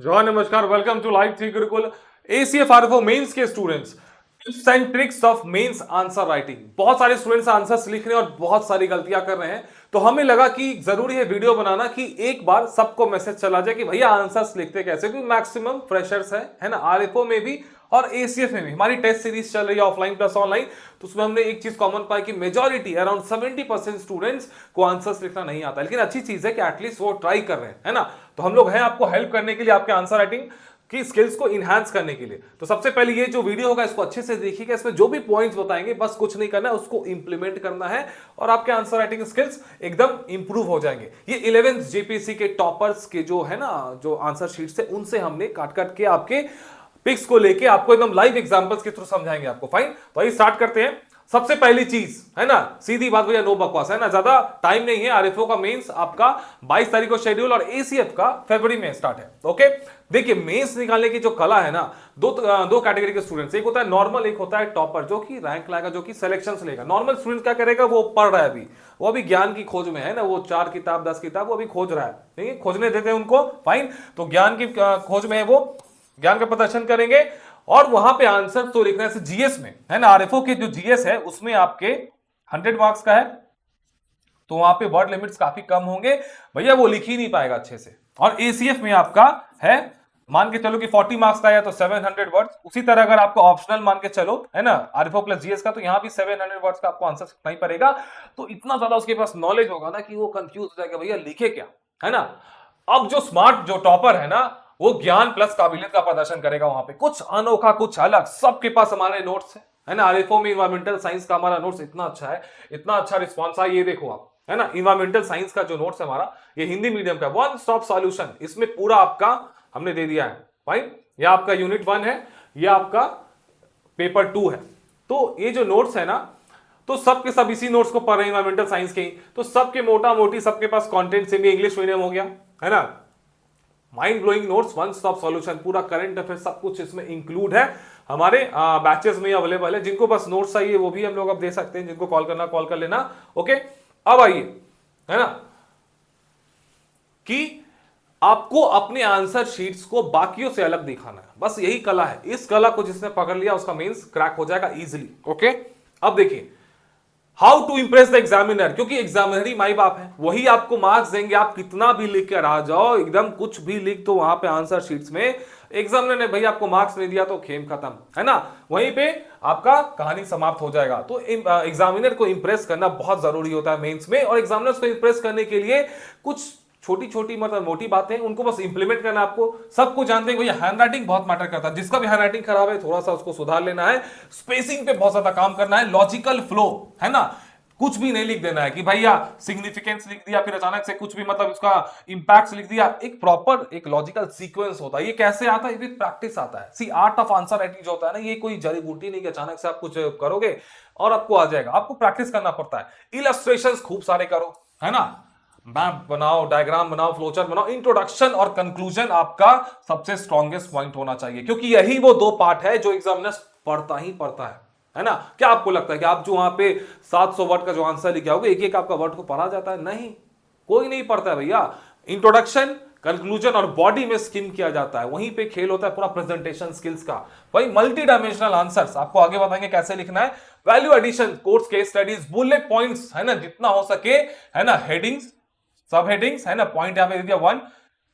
जय नमस्कार, welcome to live three Gurukul ACF RFO mains के students. Tips and tricks of mains answer writing. बहुत सारे स्टूडेंट्स आंसर्स लिख रहे हैं और बहुत सारी गलतियां कर रहे हैं, तो हमें लगा कि जरूरी है वीडियो बनाना कि एक बार सबको मैसेज चला जाए कि भैया आंसर्स लिखते कैसे, क्योंकि मैक्सिमम फ्रेशर्स है ना, आरएफओ में भी और एसीएफ में भी। हमारी टेस्ट सीरीज चल रही है ऑफलाइन प्लस ऑनलाइन, तो उसमें हमने एक चीज कॉमन पाई कि मेजॉरिटी अराउंड 70% स्टूडेंट्स को आंसर्स लिखना नहीं आता, लेकिन अच्छी चीज है कि एटलीस्ट वो ट्राई कर रहे हैं, है ना। तो हम लोग हैं आपको हेल्प करने के लिए, आपके आंसर राइटिंग की स्किल्स को इनहांस करने के लिए। तो सबसे पहले ये जो वीडियो होगा इसको अच्छे से देखिएगा, इसमें जो भी पॉइंट्स बताएंगे बस कुछ नहीं करना है, उसको इंप्लीमेंट करना है और आपके आंसर राइटिंग स्किल्स एकदम इंप्रूव हो जाएंगे। ये 11th जेपीएससी के टॉपर्स के जो है ना, जो आंसर शीट्स है उनसे हमने काट काट के आपके पिक्स को लेके आपको एकदम लाइव एग्जांपल्स के थ्रू समझाएंगे आपको। फाइन, तो आइए स्टार्ट करते हैं। सबसे पहली चीज है ना, सीधी बात भैया, नो बकवास, है ना, ज्यादा टाइम नहीं है। आरएफओ का मेंस आपका 22 तारीख को शेड्यूल और एसीएफ का फरवरी में स्टार्ट है। ओके, देखिए मेंस निकालने की जो कला है ना, दो कैटेगरी के स्टूडेंट्स, एक होता है नॉर्मल, एक होता है टॉपर, जो कि रैंक लाएगा, जो कि सिलेक्शंस लेगा। नॉर्मल स्टूडेंट क्या करेगा, वो पढ़ रहा है अभी, वो अभी ज्ञान की खोज में है ना, वो 4 किताब 10 किताब वो अभी खोज रहा है, ठीक है, खोजने देते हैं उनको। फाइन, तो ज्ञान की खोज में है, वो ज्ञान का प्रदर्शन करेंगे और वहां पे आंसर तो लिखना है जीएस में, है ना। आरएफओ के जो जीएस है उसमें आपके 100 मार्क्स का है, तो वहां पे वर्ड लिमिट्स काफी कम होंगे, भैया वो लिख ही नहीं पाएगा अच्छे से। और एसीएफ में आपका है, मान के चलो कि 40 मार्क्स का है तो 700 वर्ड्स। उसी तरह अगर आपको ऑप्शनल मान के चलो, है ना, आरएफओ प्लस जीएस का, तो यहां भी 700 वर्ड्स का आपको आंसर लिखना ही पड़ेगा। तो इतना ज्यादा उसके पास नॉलेज होगा ना कि वो कंफ्यूज हो जाएगा, भैया लिखे क्या, है ना। अब जो स्मार्ट, जो टॉपर है ना, वो ज्ञान प्लस काबिलियत का प्रदर्शन करेगा वहां पे, कुछ अनोखा, कुछ अलग। सबके पास हमारे नोट्स है ना। आरएफओ में इन्वायरमेंटल साइंस का हमारा नोट्स इतना अच्छा है, इतना अच्छा रिस्पॉन्स है, ये देखो आप, है ना। इन्वायरमेंटल साइंस का जो नोट्स है हमारा, ये हिंदी मीडियम का वन स्टॉप सॉल्यूशन, इसमें पूरा आपका हमने दे दिया है। फाइन, ये आपका यूनिट 1 है, ये आपका पेपर 2 है। तो ये जो नोट्स है ना, तो सबके सब इसी नोट्स को पढ़ रहे हैं, इन्वायरमेंटल साइंस के ही, तो सबके मोटा मोटी सबके पास कंटेंट से भी इंग्लिश मीडियम हो गया, है ना। Mind blowing notes, one stop solution, पूरा करंट अफेयर सब कुछ इसमें इंक्लूड है। हमारे बैचेस में अवेलेबल है, जिनको बस नोट्स चाहिए वो भी हम लोग अब दे सकते हैं, जिनको कॉल करना कॉल कर लेना। ओके, अब आइए, है ना, कि आपको अपने आंसर शीट्स को बाकियों से अलग दिखाना है, बस यही कला है। इस कला को जिसने पकड़ लिया उसका मेंस क्रैक हो जाएगा इजीली। ओके, अब देखिए how to impress the examiner, क्योंकि एग्जामिनर ही माई बाप है, वही आपको मार्क्स देंगे। आप कितना भी लिख कर आ जाओ, एकदम कुछ भी लिख, तो वहां पे आंसर शीट्स में एग्जामिनर ने भैया आपको मार्क्स नहीं दिया तो खेम खत्म, है ना, वहीं पे आपका कहानी समाप्त हो जाएगा। तो एग्जामिनर को इंप्रेस करना बहुत जरूरी होता है मेंस में, और एग्जामिनर्स को इंप्रेस करने के लिए कुछ छोटी छोटी मतलब मोटी बातें उनको बस इंप्लीमेंट करना। आपको सब कुछ जानते हैं भैया, हैंड राइटिंग बहुत मैटर करता है, जिसका भी हैंड राइटिंग खराब है थोड़ा सा उसको सुधार लेना है। स्पेसिंग पे बहुत ज्यादा काम करना है, लॉजिकल फ्लो, है ना, कुछ भी नहीं लिख देना है कि भैया सिग्निफिकेंस लिख दिया फिर अचानक से कुछ भी, मतलब उसका इंपैक्ट लिख दिया। एक प्रॉपर एक लॉजिकल सीक्वेंस होता है, ये कैसे आता है, विद प्रैक्टिस आता है। सी आर्ट ऑफ आंसर राइटिंग जो होता है ना, ये कोई जड़ी बूटी नहीं कि अचानक से आप कुछ करोगे और आपको आ जाएगा, आपको प्रैक्टिस करना पड़ता है। इलस्ट्रेशंस खूब सारे करो, है ना, मैप बनाओ, डायग्राम बनाओ, फ्लोचार्ट बनाओ। इंट्रोडक्शन और कंक्लूजन आपका सबसे स्ट्रॉन्गेस्ट पॉइंट होना चाहिए, क्योंकि यही वो दो पार्ट है जो एग्जामिनर पढ़ता ही पढ़ता है ना। क्या आपको लगता है कि आप जो वहां पे 700 वर्ड का जो आंसर लिखे होगे, एक एक आपका वर्ड को पढ़ा जाता है? नहीं, कोई नहीं पढ़ता है भैया। इंट्रोडक्शन, कंक्लूजन और बॉडी में स्किम किया जाता है, वहीं पे खेल होता है पूरा प्रेजेंटेशन स्किल्स का। वही मल्टी डायमेंशनल आंसर्स आपको आगे बताएंगे कैसे लिखना है। Value addition, course case studies, bullet points, है ना, जितना हो सके, है ना, हेडिंग्स, सब हेडिंग्स, है ना, पॉइंट यहां पे दे दिया 1,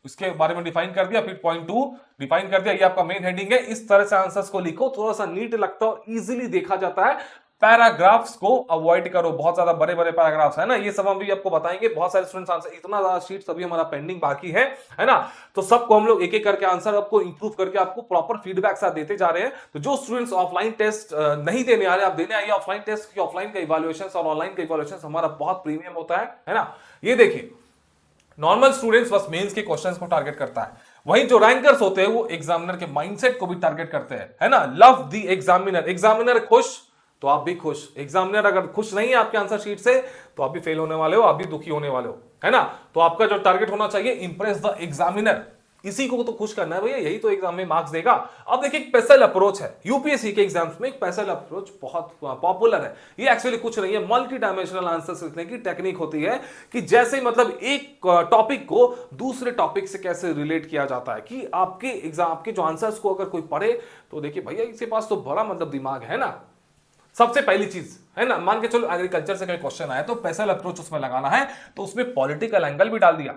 इसके बारे में डिफाइन कर दिया, फिर पॉइंट 2 डिफाइन कर दिया, ये आपका मेन हेडिंग है। इस तरह से आंसर्स को लिखो, थोड़ा सा नीट लगता है और इजीली देखा जाता है। पैराग्राफ्स को अवॉइड करो, बहुत ज्यादा बड़े बड़े पैराग्राफ्स, है ना, ये सब हम भी आपको बताएंगे। बहुत सारे स्टूडेंट्स आंसर, इतना ज्यादा शीट्स अभी हमारा पेंडिंग बाकी है ना, तो सबको हम लोग एक एक करके आंसर आपको इंप्रूव करके आपको प्रॉपर फीडबैक साथ देते जा रहे हैं। तो जो स्टूडेंट्स ऑफलाइन टेस्ट नहीं देने आ रहे, आप देने आइए ऑफलाइन टेस्ट, की ऑफलाइन का इवैल्यूएशन और ऑनलाइन का इवैल्यूएशन हमारा बहुत प्रीमियम होता है ना। ये देखिए, नॉर्मल स्टूडेंट्स बस मेंस के क्वेश्चंस को टारगेट करता है, वहीं जो रैंकर्स होते हैं वो एग्जामिनर के माइंडसेट को भी टारगेट करते हैं, है ना। लव द एग्जामिनर, एग्जामिनर खुश तो आप भी खुश। एग्जामिनर अगर खुश नहीं है आपके आंसर शीट से तो आप भी फेल होने वाले हो, आप भी दुखी होने वाले हो, है ना। तो आपका जो टारगेट होना चाहिए, इंप्रेस द एग्जामिनर, इसी को तो खुश करना है भैया, यही तो एग्जाम में मार्क्स देगा। अब देखिए एक पेसल अप्रोच है यूपीएससी के एग्जाम्स में, एक पेसल अप्रोच बहुत पॉपुलर है। ये एक्चुअली कुछ नहीं है, मल्टी डायमेंशनल आंसर्स लिखने की टेक्निक होती है कि जैसे मतलब एक टॉपिक को दूसरे टॉपिक से कैसे रिलेट किया जाता है, कि आपके एग्जाम आपके जो आंसर्स को अगर कोई पढ़े तो देखिए भैया इसके पास तो बड़ा मतलब दिमाग है ना। सबसे पहली चीज है ना, मान के चलो एग्रीकल्चर से कोई क्वेश्चन आया तो पेसल अप्रोच उसमें लगाना है, तो उसमें पॉलिटिकल एंगल भी डाल दिया।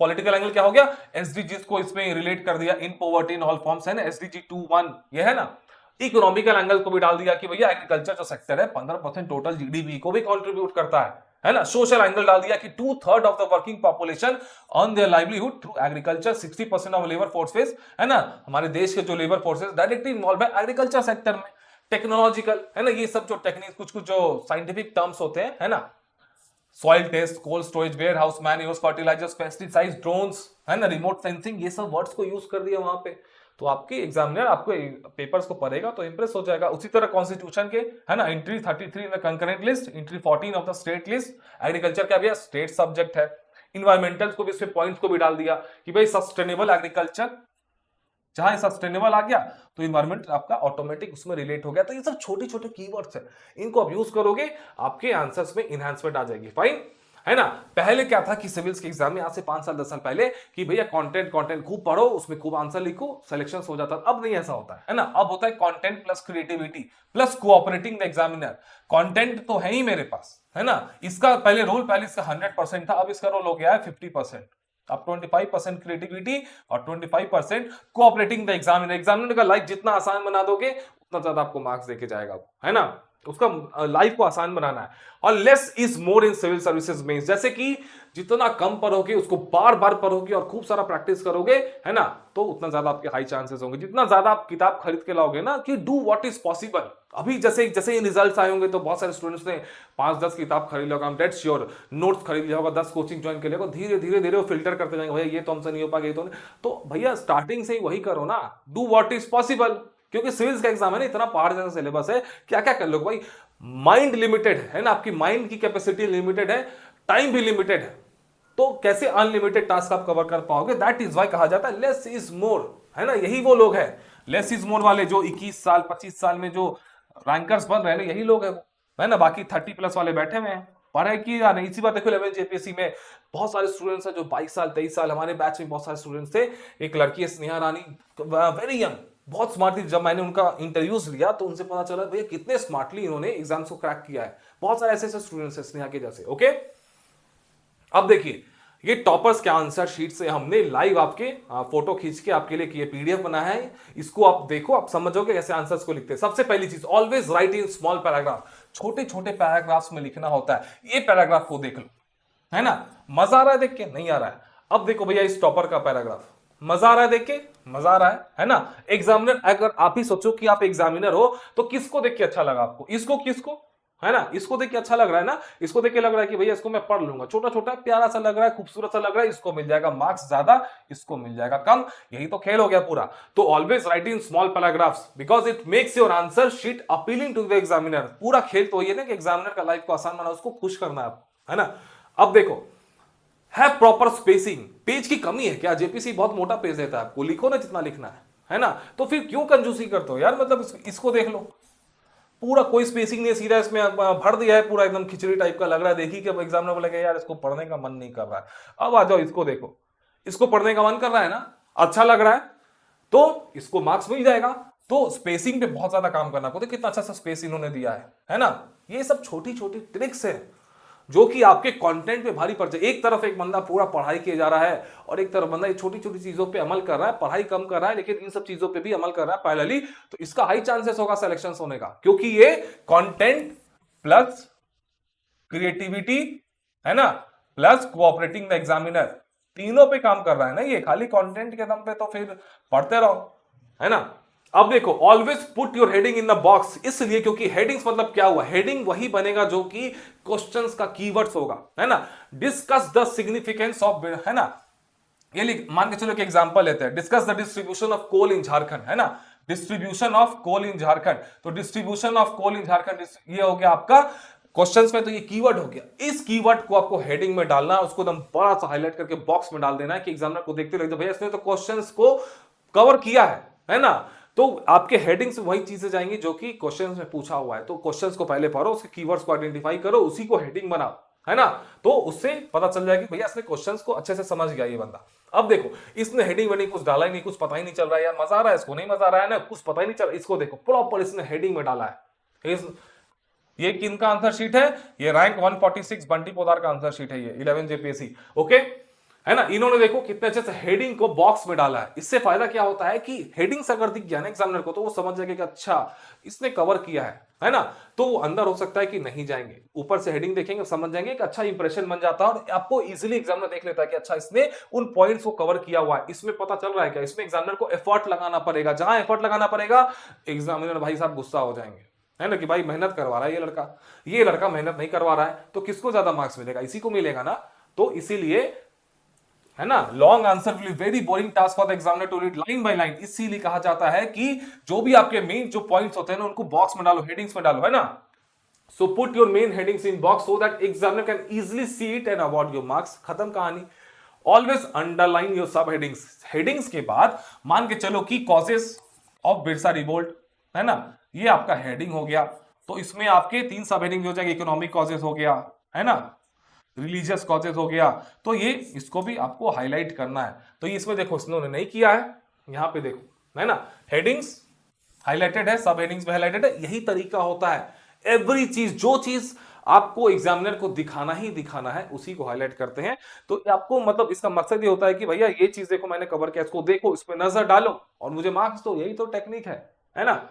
पॉलिटिकल एंगल क्या हो गया, एसडीजीज को इसमें रिलेट कर दिया, in poverty in all forms है ना, एसडीजी 2.1 ये है ना। इकोनॉमिकल एंगल को भी डाल दिया कि भैया एग्रीकल्चर जो सेक्टर है 15% टोटल जीडीपी को भी कंट्रीब्यूट करता है ना। सोशल एंगल डाल दिया कि 2/3 of the working population earn their livelihood through agriculture, 60% of labour forces है ना, हमारे देश के जो लेबर फोर्सेस डायरेक्टली इन्वॉल्व है एग्रीकल्चर सेक्टर में। टेक्नोलॉजिकल है ना, ये सब जो टेक्निक कुछ कुछ जो साइंटिफिक टर्म्स होते हैं है ना, soil test, cold storage, warehouse manures, fertilizers, pesticides, drones है ना, रिमोट सेंसिंग, ये सब वर्ड्स को यूज कर दिया वहां पे। तो आपके एग्जामिनर आपको पेपर्स को पढ़ेगा तो इंप्रेस हो जाएगा। उसी तरह कॉन्स्टिट्यूशन के है ना, entry 33 in the concurrent list, entry 14 of the state list, agriculture क्या भैया स्टेट सब्जेक्ट है। इन्वायरमेंटल को भी इसमें पॉइंट्स को भी डाल दिया कि भाई सस्टेनेबल एग्रीकल्चर, जहां सस्टेनेबल आ गया तो इन्वायरमेंट आपका ऑटोमेटिक उसमें रिलेट हो गया। तो ये सब छोटे छोटे कीवर्ड्स है, इनको आप यूज करोगे आपके आंसर्स में इनहैंसमेंट आ जाएगी। फाइन है ना। पहले क्या था कि सिविल्स के एग्जाम में आज से 5 साल 10 साल पहले कि भैया कंटेंट कंटेंट खूब पढ़ो, उसमें खूब आंसर लिखो, सिलेक्शन हो जाता। अब नहीं ऐसा होता है ना, अब होता है content plus creativity plus cooperating the examiner. Content तो है ही मेरे पास है ना, इसका पहले रोल पहले इसका 100% था, अब इसका रोल हो गया है 50%। अब 25% क्रिएटिविटी और 25% कोऑपरेटिंग द एग्जामिनर। एग्जामिनर का लाइफ जितना आसान बना दोगे उतना ज्यादा आपको मार्क्स देके जाएगा है ना, उसका लाइफ को आसान बनाना है। और less is more in civil services में, जैसे कि जितना कम पढ़ोगे उसको बार बार पढ़ोगे और खूब सारा प्रैक्टिस करोगे है ना, तो उतना ज्यादा आपके हाई चांसेस होंगे। जितना ज्यादा आप किताब खरीद के लाओगे ना कि डू व्हाट इज पॉसिबल। अभी जैसे जैसे ये रिजल्ट्स आए होंगे तो बहुत सारे स्टूडेंट्स ने 5-10 किताब खरीद लिया होगा, I'm dead sure, नोट्स खरीद लिया होगा, 10 कोचिंग ज्वाइन कर लिया होगा, धीरे धीरे धीरे वो फिल्टर करते जाएंगे, भैया ये तो हमसे नहीं हो पाएगा, ये तो नहीं। तो भैया स्टार्टिंग से ही वही करो ना, डू व्हाट इज पॉसिबल। क्योंकि सिविल्स का एग्जाम है ना, इतना पहाड़ जैसा सिलेबस है, क्या क्या कर लो भाई। माइंड लिमिटेड है ना, आपकी माइंड की कैपेसिटी लिमिटेड है, टाइम भी लिमिटेड है, तो कैसे अनलिमिटेड टास्क आप कवर कर पाओगे। दैट इज वाई कहा जाता है लेस इज मोर है ना। यही वो लोग हैं लेस इज मोर वाले जो 21 साल 25 साल में जो रैंकर्स बन रहे हैं ना, यही लोग है ना। बाकी 30+ वाले बैठे हुए हैं, पढ़ाई की या नहीं। इसी बात देखो 11 जेपीएससी में बहुत सारे स्टूडेंट्स हैं जो 22 साल 23 साल, हमारे बैच में बहुत सारे स्टूडेंट्स थे। एक लड़की है स्नेहा रानी, वेरी यंग, बहुत स्मार्ट थी। जब मैंने उनका इंटरव्यूज लिया तो उनसे पता चला भैया कितने स्मार्टली इन्होंने एग्जाम्स को क्रैक किया है। बहुत सारे ऐसे ऐसे स्टूडेंट्स हैं स्नेहा के जैसे। ओके, अब देखिए ये टॉपर्स के आंसर शीट से हमने लाइव आपके फोटो खींच के आपके लिए पीडीएफ बनाया है। इसको आप देखो, आप समझोगे कैसे आंसर्स को लिखते हैं। सबसे पहली चीज, always write in small paragraph, छोटे छोटे पैराग्राफ्स में लिखना होता है। ये पैराग्राफ को देख लो है ना, मजा आ रहा है देख के, नहीं आ रहा है। अब देखो भैया इस टॉपर का पैराग्राफ, मजा आ रहा है देख के, मजा आ रहा है ना। एग्जामिनर, अगर आप ही सोचो कि आप एग्जामिनर हो तो किसको देख के अच्छा लगा आपको, इसको किसको है ना, इसको देख के अच्छा लग रहा है ना, इसको देख के लग रहा है कि भैया इसको मैं पढ़ लूंगा, छोटा छोटा प्यारा सा लग रहा है, खूबसूरत सा लग रहा है, इसको मिल जाएगा मार्क्स ज्यादा, इसको मिल जाएगा कम। यही तो खेल हो गया पूरा। तो always write in small paragraphs because it makes your answer sheet appealing to the examiner. पूरा खेल तो ये ना कि एग्जामिनर का लाइफ को आसान बनाना, उसको खुश करना है ना। अब देखो, है प्रॉपर स्पेसिंग, पेज की कमी है क्या, जेपीसी बहुत मोटा पेज देता है आपको, लिखो ना जितना लिखना है ना। तो फिर क्यों कंजूसी करते हो यार, मतलब इसको देख लो, पूरा कोई स्पेसिंग नहीं, सीधा इसमें भर दिया है, पूरा एकदम खिचड़ी टाइप का लग रहा है। देखिए कि अब एग्जामिनर बोलेगा यार इसको पढ़ने का मन नहीं कर रहा है। अब आ जाओ इसको देखो, इसको पढ़ने का मन कर रहा है ना, अच्छा लग रहा है, तो इसको मार्क्स मिल जाएगा। तो स्पेसिंग पे बहुत ज्यादा काम करना पड़ता है, कितना अच्छा सा स्पेस इन्होंने दिया है ना। ये सब छोटी छोटी ट्रिक्स है जो कि आपके कंटेंट पे भारी पड़ जाए। एक तरफ एक बंदा पूरा पढ़ाई किए जा रहा है और एक तरफ बंदा ये छोटी छोटी चीजों पे अमल कर रहा है, पढ़ाई कम कर रहा है लेकिन इन सब चीजों पे भी अमल कर रहा है पैरेलली, तो इसका हाई चांसेस होगा सिलेक्शन होने का, क्योंकि ये कंटेंट प्लस क्रिएटिविटी है ना प्लस कोऑपरेटिंग द एग्जामिनर, तीनों पे काम कर रहा है ना ये। खाली कंटेंट के दम पे तो फिर पढ़ते रहो है ना। अब देखो, always put your heading in the box, इसलिए क्योंकि हेडिंग्स मतलब क्या हुआ, हेडिंग वही बनेगा जो कि क्वेश्चंस का कीवर्ड्स होगा है ना। डिस्कस द सिग्निफिकेंस ऑफ है ना, ये मान के चलो कि एग्जांपल लेते हैं, discuss the distribution of coal in Jharkhand है ना, distribution of coal in Jharkhand. तो distribution of coal in Jharkhand ये हो गया आपका क्वेश्चंस में तो ये कीवर्ड हो गया, इस कीवर्ड को आपको हेडिंग में डालना है, उसको एकदम बड़ा सा हाईलाइट करके बॉक्स में डाल देना है कि एग्जामिनर को देखते रहे भैया इसने तो क्वेश्चंस को कवर किया है ना। तो आपके हेडिंग्स वही चीजें जाएंगी जो कि क्वेश्चंस में पूछा हुआ है। तो क्वेश्चंस को पहले पढ़ो, उसके कीवर्ड्स को आइडेंटिफाई करो, उसी को हेडिंग बनाओ, है ना। तो उससे पता चल जाएगा भैया इसने क्वेश्चंस को अच्छे से समझ गया ये बंदा। अब देखो इसने हेडिंग वेडिंग कुछ डाला ही नहीं, कुछ पता ही नहीं चल रहा है यार, मजा आ रहा है इसको, नहीं मजा आ रहा है ना, कुछ पता ही नहीं चल रहा। इसको देखो प्रॉपर इसने हेडिंग में डाला है। ये किनका आंसर शीट है? ये रैंक 146 बंटी पोदार का आंसर शीट है, ये 11 जेपीएससी, ओके, है ना। इन्होंने देखो कितने अच्छे से हेडिंग को बॉक्स में डाला है। इससे फायदा क्या होता है कि हेडिंग्स अगर दिख गया ना एग्जामिनर को तो वो समझ जाएगा कि अच्छा इसने कवर किया है ना। तो वो अंदर हो सकता है कि नहीं जाएंगे, ऊपर से हेडिंग देखेंगे समझ जाएंगे कि अच्छा इंप्रेशन बन जाता है, और आपको इजीली एग्जामिनर देख लेता है कि अच्छा इसने उन पॉइंट्स को कवर किया हुआ है। इसमें पता चल रहा है क्या, इसमें एग्जामिनर को एफर्ट लगाना पड़ेगा, जहां एफर्ट लगाना पड़ेगा एग्जामिनर भाई साहब गुस्सा हो जाएंगे, है ना, कि भाई मेहनत करवा रहा है ये लड़का मेहनत नहीं करवा रहा है, तो किसको ज्यादा मार्क्स मिलेगा? इसी को मिलेगा ना। तो इसीलिए, है ना, long answer will be very boring task for the examiner to read line by line. इसीलिए कहा जाता है कि जो भी आपके मेन जो पॉइंट्स होते हैं ना उनको बॉक्स में डालो, हेडिंग्स में डालो, है ना। So put your main headings in box so that examiner can easily see it and award your marks. खत्म कहानी। ऑलवेज अंडरलाइन योर सब हेडिंग्स। हेडिंग्स के बाद मान के चलो कि कॉजेस ऑफ बिरसा रिवोल्ट, है ना, ये आपका हेडिंग हो गया। तो इसमें आपके 3 सब हेडिंग हो जाएंगे, इकोनॉमिक कॉजेस हो गया, है ना, रिलीजियस कॉजेस हो गया। तो ये इसको भी आपको हाईलाइट करना है। तो ये इसमें देखो इन्होंने नहीं किया है, यहां पे देखो, है ना, हेडिंग्स हाईलाइटेड है, सब हेडिंग्स में हाईलाइटेड है। यही तरीका होता है, एवरी चीज जो चीज आपको एग्जामिनर को दिखाना ही दिखाना है उसी को हाईलाइट करते हैं। तो आपको मतलब इसका मकसद ये होता है कि भैया ये चीज देखो मैंने कवर किया, इसको देखो, इस पर नजर डालो और मुझे मार्क्स दो। यही तो टेक्निक है ना।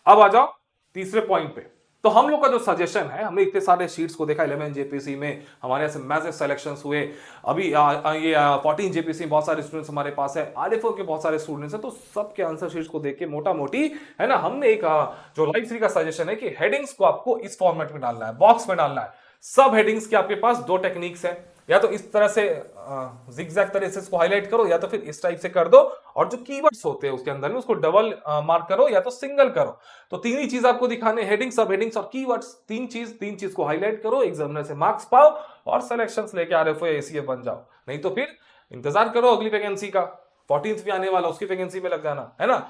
अब आ जाओ तीसरे पॉइंट पे। तो हम लोग का जो सजेशन है, हमने इतने सारे शीट्स को देखा 11 जेपीसी में, हमारे यहाँ से मैसिव सिलेक्शंस हुए। अभी ये 14 जेपीसी में बहुत सारे स्टूडेंट्स हमारे पास है, आरएफओ के बहुत सारे स्टूडेंट्स हैं। तो सबके आंसर शीट्स को देख के मोटा मोटी, है ना, हमने एक जो लाइव 3 का सजेशन है कि हेडिंग्स को आपको इस फॉर्मेट में डालना है, बॉक्स में डालना है। सब हेडिंग्स के आपके पास 2 टेक्निक्स है, या तो इस तरह से जिगजैग तरह से इसको हाईलाइट करो, या तो फिर इस टाइप से कर दो, और जो कीवर्ड्स होते हैं उसके अंदर में उसको डबल मार्क करो या तो सिंगल करो। तो 3 ही चीज आपको दिखाने, हेडिंग, सब हेडिंग्स और कीवर्ड्स। 3 चीज को हाईलाइट करो, एग्जामिनर से मार्क्स पाओ और सिलेक्शंस लेके आरएफओ या एसीएफ बन जाओ। नहीं तो फिर इंतजार करो अगली वैकेंसी का, 14th भी आने वाला, उसकी वैकेंसी में लग जाना, है ना।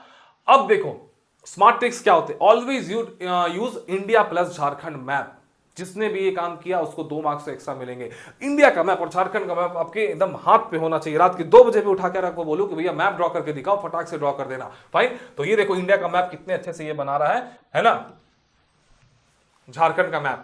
अब देखो स्मार्ट ट्रिक्स क्या होते हैं। Always use India plus Jharkhand map. जिसने भी ये काम किया उसको 2 मार्क्स एक्स्ट्रा मिलेंगे। इंडिया का मैप और झारखंड का मैप आपके एकदम हाथ पे होना चाहिए। रात के 2 बजे पे उठा कर आपको बोलूं कि भैया मैप ड्रॉ करके दिखाओ, फटाक से ड्रॉ कर देना। फाइन। तो ये देखो इंडिया का मैप कितने अच्छे से ये बना रहा है ना। झारखंड का मैप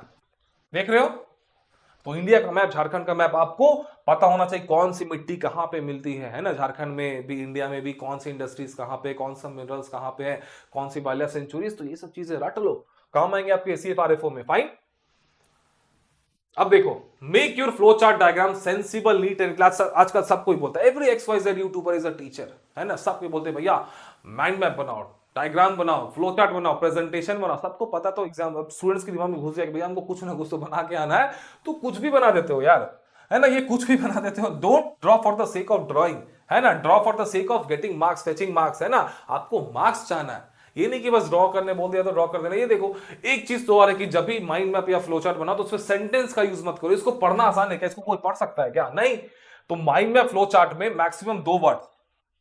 देख रहे हो, तो इंडिया का मैप, झारखंड का मैप, आपको पता होना चाहिए कौन सी मिट्टी कहां पे मिलती है ना। झारखंड में भी, इंडिया में भी कौन सी इंडस्ट्रीज कहां पे, कौन सा मिनरल्स कहां पे है, कौन सी वाइल्ड सेंचुरीज। तो ये सब चीजें रट लो, काम आएंगे आपके एसीएफ आरएफओ में। फाइन। अब देखो, make your flow chart diagram sensible, neat and class. आजकल सब कोई बोलता है, every XYZ YouTuber is a teacher, है ना। सब कोई बोलते हैं भैया माइंड मैप बनाओ, डायग्राम बनाओ, फ्लो चार्ट बनाओ, प्रेजेंटेशन बनाओ। सबको पता, तो एग्जाम स्टूडेंट्स के दिमाग में घुस जाएगा भैया हमको कुछ ना कुछ तो बना के आना है। तो कुछ भी बना देते हो यार, है ना, ये कुछ भी बना देते हो। Don't draw for the sake of drawing, है ना, draw for the sake of getting marks, fetching marks, है ना। आपको मार्क्स चाहना है, ये नहीं कि बस ड्रॉ करने बोल दिया तो ड्रॉ कर देना। ये देखो एक चीज तो आ रहा है कि जब भी माइंड मैप या फ्लो चार्ट बनाओ तो उसमें सेंटेंस का यूज मत करो। इसको पढ़ना आसान है क्या? इसको कोई पढ़ सकता है क्या? नहीं। तो माइंड मैप फ्लो चार्ट में मैक्सिमम 2 वर्ड,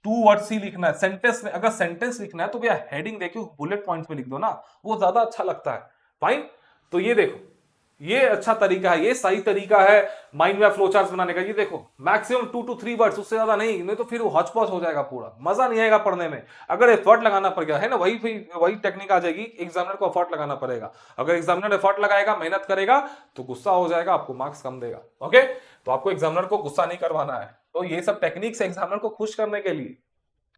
2 वर्ड्स ही लिखना है। सेंटेंस में अगर सेंटेंस लिखना है तो भैया हेडिंग देखो, बुलेट पॉइंट्स में लिख दो ना, वो ज्यादा अच्छा लगता है। फाइन। तो ये देखो, ये अच्छा तरीका है, ये सही तरीका है माइंड मैप फ्लो चार्ट बनाने का। ये देखो मैक्सिमम 2 to 3 वर्ड्स, उससे ज्यादा नहीं तो फिर वो हॉच पॉच हो जाएगा, पूरा मजा नहीं आएगा पढ़ने में। अगर एफर्ट लगाना पड़ गया है ना, वही टेक्निक आ जाएगी, एग्जामिनर को एफर्ट लगाना पड़ेगा। अगर एग्जामिनर एफर्ट लगाएगा, मेहनत करेगा, तो गुस्सा हो जाएगा, आपको मार्क्स कम देगा। ओके, तो आपको एग्जामिनर को गुस्सा नहीं करवाना है। तो ये सब टेक्निक्स है एग्जामिनर को खुश करने के लिए।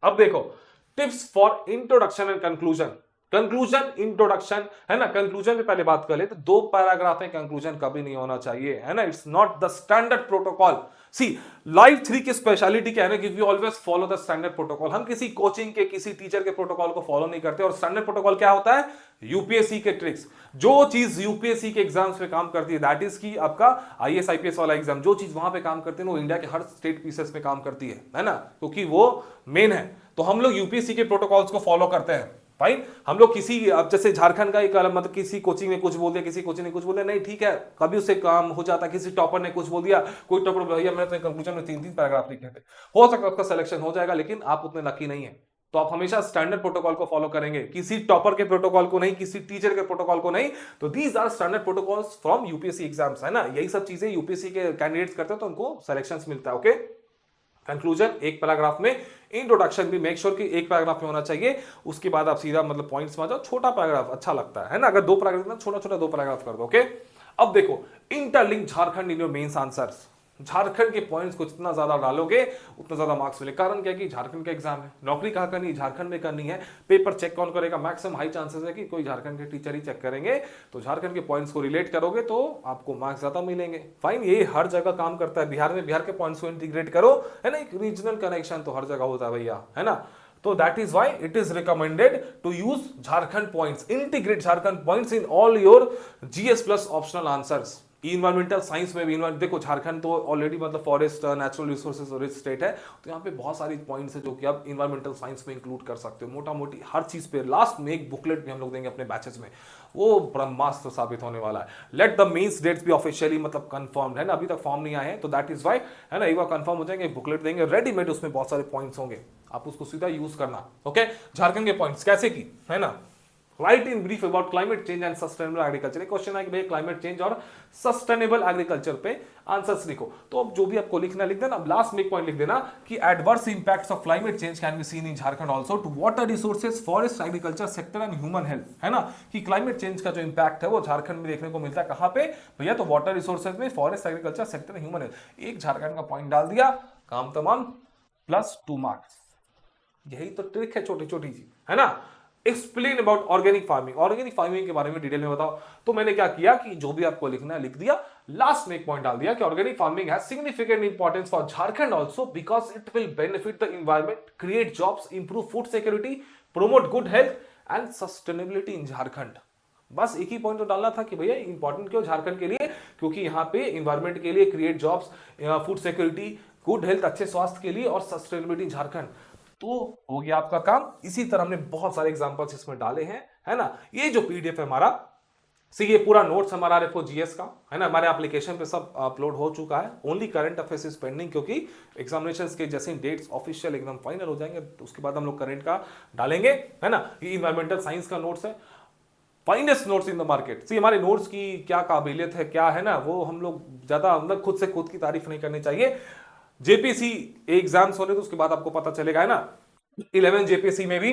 अब देखो tips for introduction and conclusion. Conclusion, introduction, है ना। कंक्लूजन पे पहले बात कर ले तो 2 पैराग्राफ है, कंक्लूजन कभी नहीं होना चाहिए, है ना। It's not the standard protocol. C live 3 की स्पेशलिटी क्या है ना कि we always follow the standard protocol. हम किसी कोचिंग के, किसी टीचर के प्रोटोकॉल को फॉलो नहीं करते। और स्टैंडर्ड प्रोटोकॉल क्या होता है? यूपीएससी के ट्रिक्स। जो चीज यूपीएससी के एग्जाम्स पे काम करती है, दैट इज की आपका आईएएस आईपीएस वाला एग्जाम, जो चीज वहां पे काम करते हैं वो इंडिया के हर स्टेट पीसेस में काम करती है ना, क्योंकि वो मेन है। तो हम लोग यूपीएससी के प्रोटोकॉल्स को फॉलो करते हैं। फाइन। हम लोग किसी अब जैसे झारखंड का एक मतलब किसी कोचिंग ने कुछ बोल दिया, किसी कोचिंग ने कुछ बोल दिया, नहीं ठीक है, कभी उससे काम हो जाता है। किसी टॉपर ने कुछ बोल दिया, कोई टॉपर भैया मैंने तो कंक्लूजन में 3-3 पैराग्राफ लिखे थे, हो सकता है उसका सिलेक्शन हो जाएगा, लेकिन आप उतने लकी नहीं है। तो आप हमेशा स्टैंडर्ड प्रोटोकॉल को फॉलो करेंगे, किसी टॉपर के प्रोटोकॉल को नहीं, किसी टीचर के प्रोटोकॉल को नहीं। तो these are standard protocols from UPSC exams, है ना। यही सब चीजें यूपीएससी के कैंडिडेट्स करते हैं तो उनको सिलेक्शन मिलता है। ओके, कंक्लूजन एक पैराग्राफ में, इंट्रोडक्शन भी मेक श्योर कि एक पैराग्राफ में होना चाहिए, उसके बाद आप सीधा मतलब पॉइंट्स में आ जाओ। छोटा पैराग्राफ अच्छा लगता है ना, अगर 2 पैराग्राफ, छोटा छोटा 2 पैराग्राफ कर दो। ओके, अब देखो interlink Jharkhand in your mains answers. Jharkhand के पॉइंट्स को जितना ज्यादा डालोगे उतना ज्यादा मार्क्स मिले। कारण क्या है कि झारखंड का एग्जाम है, नौकरी कहाँ करनी है, झारखंड में करनी है। पेपर चेक कौन करेगा, मैक्सिमम हाई चांसेस है कि कोई झारखंड के टीचर ही चेक करेंगे। तो झारखंड के पॉइंट्स को रिलेट करोगे तो आपको मार्क्स ज्यादा मिलेंगे। फाइन, ये हर जगह काम करता है। बिहार में बिहार के पॉइंट्स को इंटीग्रेट करो, है ना, एक रीजनल कनेक्शन तो हर जगह होता है भैया, है ना। तो that is why it is recommended to use Jharkhand points, integrate Jharkhand points in all your GS plus optional answers. Environmental science में भी देखो झारखंड तो ऑलरेडी मतलब forest natural resources rich state है, तो यहाँ पे बहुत सारी पॉइंट्स है जो कि आप इन्वायरमेंटल साइंस में इंक्लूड कर सकते हो। मोटा मोटी हर चीज पे लास्ट में एक बुकलेट भी हम लोग देंगे अपने बैचेस में, वो ब्रह्मास्त्र साबित होने वाला है। Let the mains dates be officially मतलब कंफर्म्ड, है ना, अभी तक फॉर्म नहीं आए हैं, तो दैट इज वाई, है ना, एक बार कंफर्म हो जाएंगे, बुकलेट देंगे रेडीमेड, उसमें बहुत सारे पॉइंट्स होंगे, आप उसको सीधा यूज करना। ओके, झारखंड के पॉइंट्स कैसे की, है ना। Right in brief about climate change and sustainable agriculture. एक क्वेश्चन है कि भैया क्लाइमेट चेंज और सस्टेनेबल एग्रीकल्चर पे आंसर्स लिखो। तो अब जो भी आपको लिखना लिख देना। अब लास्ट में एक पॉइंट लिख देना कि adverse impacts of climate change can be seen in Jharkhand also to water resources, forest, agriculture sector and human health, है ना। कि क्लाइमेट चेंज का जो इंपैक्ट है वो झारखंड में देखने को मिलता है। कहां पे भैया, तो वाटर रिसोर्सेज में, forest, agriculture sector, human health. एक झारखंड का पॉइंट डाल दिया, काम तमाम, +2 मार्क्स। यही तो ट्रिक है, छोटी छोटी चीज, है ना। Explain about organic farming, organic farming के बारे में डिटेल में बताओ। तो मैंने क्या किया कि जो भी आपको लिखना है लिख दिया, लास्ट में एक पॉइंट डाल दिया कि organic farming has significant importance for Jharkhand also because it will benefit the environment, create jobs, improve food security, promote good health and sustainability इन झारखंड। बस एक ही पॉइंट तो डालना था कि भैया इंपॉर्टेंट क्यों झारखंड के लिए, क्योंकि यहाँ पे इन्वायरमेंट के लिए, create jobs, food security, good health, अच्छे स्वास्थ्य के लिए, और सस्टेनेबिलिटी झारखंड। तो हो गया आपका काम। इसी तरह हमने बहुत सारे एग्जांपल्स इसमें डाले हैं, है ना। ये जो पीडीएफ है हमारा, ये पूरा नोट्स हमारा रेफो जीएस का, है ना, हमारे एप्लीकेशन पे सब अपलोड हो चुका है। Only current affairs is pending, क्योंकि एग्जामिनेशंस के जैसे डेट्स ऑफिशियल एकदम फाइनल हो जाएंगे तो उसके बाद हम लोग करंट का डालेंगे, है ना। ये इन्वायरमेंटल साइंस का नोट्स है, finest notes in the market. हमारे नोट्स की क्या काबिलियत है, क्या है ना, वो हम लोग ज्यादा मतलब खुद से खुद की तारीफ नहीं करनी चाहिए। जेपीसी एग्जाम्स होने तो उसके बाद आपको पता चलेगा, है ना। 11 जेपीसी में भी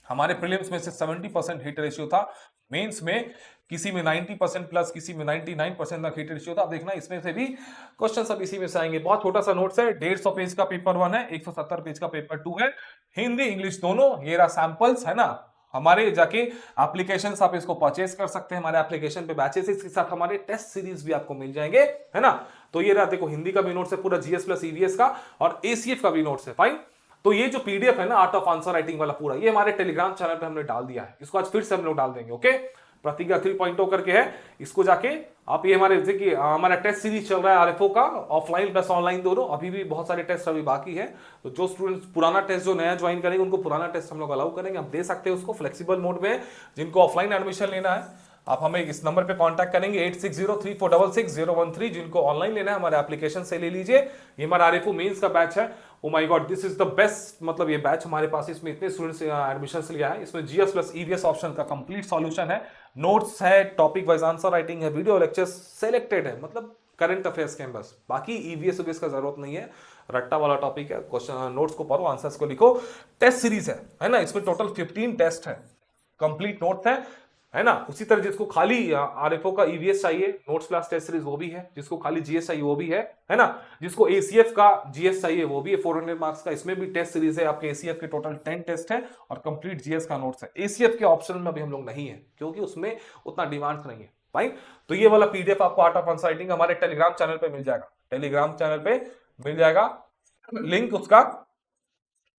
हमारे प्रीलिम्स में से 70% हिट रेशियो था, मेंस में किसी में 90% प्लस, किसी में 99% तक हिट रेशियो था। अब देखना इसमें से भी क्वेश्चन सब इसी में से आएंगे। बहुत छोटा सा नोट्स है, 150 पेज का पेपर 1 है, 170 पेज का पेपर 2 है, हिंदी इंग्लिश दोनों। ये रहा सैंपल्स, है ना। हमारे जाके एप्लीकेशन आप इसको परचेज कर सकते हैं, हमारे एप्लीकेशन पे बैचेस, इसके साथ हमारे टेस्ट सीरीज भी आपको मिल जाएंगे, है ना। तो ये रहा, देखो हिंदी का भी नोट्स है पूरा, जीएस प्लस ईवीएस का, और एसीएफ का भी नोट्स है। फाइन, तो ये जो पीडीएफ है ना आर्ट ऑफ आंसर राइटिंग वाला पूरा, ये हमारे टेलीग्राम चैनल पे हमने डाल दिया है। इसको आज फिर से हम लोग डाल देंगे। ओके, प्रतिज्ञा 3.0 करके है, इसको जाके आप, ये हमारे देखिए हमारा टेस्ट सीरीज चल रहा है आरएफओ का, ऑफलाइन प्लस ऑनलाइन दोनों। अभी भी बहुत सारे टेस्ट अभी बाकी है, तो जो स्टूडेंट्स पुराना टेस्ट जो नया ज्वाइन करेंगे उनको पुराना टेस्ट हम लोग अलाउ करेंगे, आप दे सकते हैं उसको फ्लेक्सिबल मोड में। जिनको ऑफलाइन एडमिशन लेना है आप हमें इस नंबर पे कांटेक्ट करेंगे 8603466013। जिनको ऑनलाइन लेना है हमारे एप्लीकेशन से ले लीजिए। ये हमारा आरएफओ मेंस का बैच है। Oh my God, this is the best, मतलब ये बैच हमारे पास, इसमें इतने स्टूडेंट्स एडमिशन लिया है। इसमें जीएस प्लस ईवीएस ऑप्शन का कंप्लीट सॉल्यूशन है, नोट्स है, टॉपिक वाइज आंसर राइटिंग है, वीडियो लेक्चर्स सेलेक्टेड है, मतलब करंट अफेयर्स के बस। बाकी ईवीएस वीवीएस का जरूरत नहीं है, रट्टा वाला टॉपिक है। क्वेश्चन नोट्स को पढ़ो, आंसर्स को लिखो। टेस्ट सीरीज है ना, इसमें टोटल 15 टेस्ट है, कंप्लीट नोट्स है ना। उसी तरह जिसको खाली आरएफओ का ईवीएस चाहिए, नोट्स प्लस टेस्ट सीरीज वो भी है। जिसको खाली जीएस चाहिए वो भी है ना। जिसको एसीएफ का जीएस चाहिए वो भी है, 400 मार्क्स का, इसमें भी टेस्ट सीरीज है। आपके एसीएफ के टोटल 10 टेस्ट है और कंप्लीट जीएस का नोट्स है। एसीएफ के ऑप्शन में अभी हम लोग नहीं है, क्योंकि उसमें उतना डिमांड नहीं है भाई। तो ये वाला पीडीएफ आपको आर्ट ऑफ आंसर राइटिंग हमारे टेलीग्राम चैनल पे मिल जाएगा, टेलीग्राम चैनल पे मिल जाएगा। लिंक उसका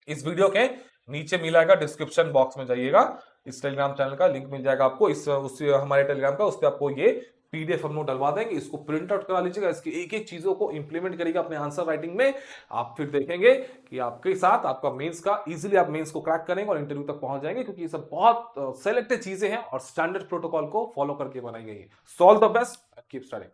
इस वीडियो के नीचे मिलेगा, डिस्क्रिप्शन बॉक्स में जाइएगा, इस टेलीग्राम चैनल का लिंक मिल जाएगा आपको, इस उस हमारे टेलीग्राम का, उस पर आपको ये पीडीएफ हम लोग डलवा देंगे, इसको प्रिंट आउट करा लीजिएगा, इसकी एक एक चीजों को इंप्लीमेंट करिएगा अपने आंसर राइटिंग में। आप फिर देखेंगे कि आपके साथ आपका मेंस का इजीली आप मेंस को क्रैक करेंगे और इंटरव्यू तक पहुंच जाएंगे, क्योंकि ये सब बहुत सेलेक्टेड चीजें हैं और स्टैंडर्ड प्रोटोकॉल को फॉलो करके बनाई गई है। So all the best, keep studying.